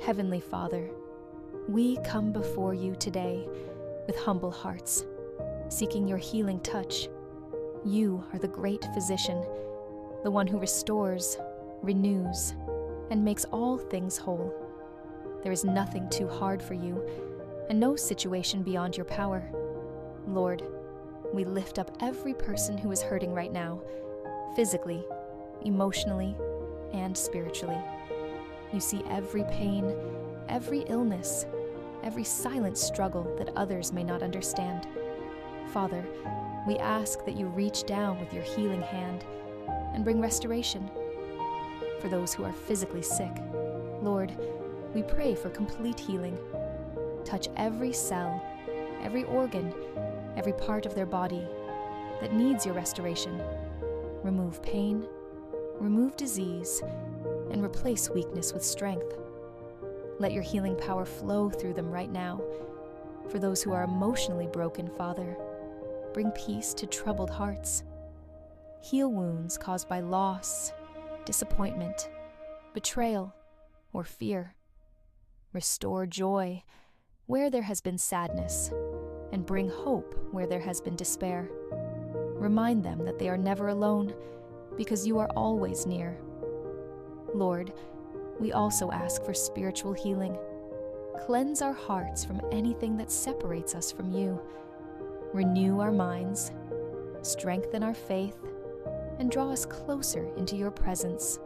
Heavenly Father, we come before you today with humble hearts, seeking your healing touch. You are the great physician, the one who restores, renews, and makes all things whole. There is nothing too hard for you, and no situation beyond your power. Lord, we lift up every person who is hurting right now, physically, emotionally, and spiritually. You see every pain, every illness, every silent struggle that others may not understand. Father, we ask that you reach down with your healing hand and bring restoration. For those who are physically sick, Lord, we pray for complete healing. Touch every cell, every organ, every part of their body that needs your restoration. Remove pain, remove disease, and replace weakness with strength. Let your healing power flow through them right now. For those who are emotionally broken, Father, bring peace to troubled hearts. Heal wounds caused by loss, disappointment, betrayal, or fear. Restore joy where there has been sadness, and bring hope where there has been despair. Remind them that they are never alone, because you are always near. Lord, we also ask for spiritual healing. Cleanse our hearts from anything that separates us from you. Renew our minds, strengthen our faith, and draw us closer into your presence.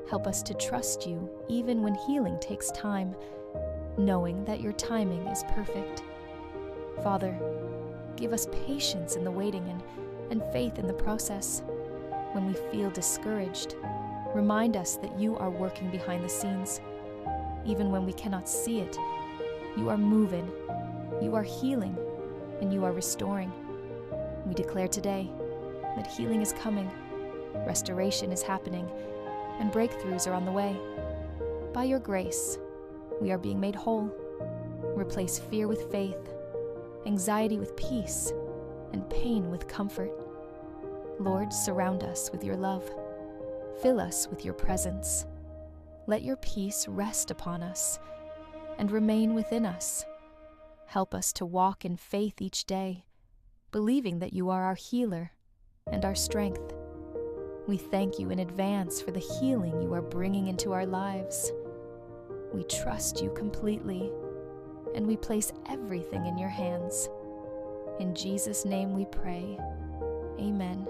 Help us to trust you even when healing takes time, knowing that your timing is perfect. Father, give us patience in the waiting and faith in the process. When we feel discouraged, remind us that you are working behind the scenes. Even when we cannot see it, you are moving, you are healing, and you are restoring. We declare today that healing is coming, restoration is happening, and breakthroughs are on the way. By your grace, we are being made whole. Replace fear with faith, anxiety with peace, and pain with comfort. Lord, surround us with your love. Fill us with your presence. Let your peace rest upon us and remain within us. Help us to walk in faith each day, believing that you are our healer and our strength. We thank you in advance for the healing you are bringing into our lives. We trust you completely, and we place everything in your hands. In Jesus' name we pray. Amen.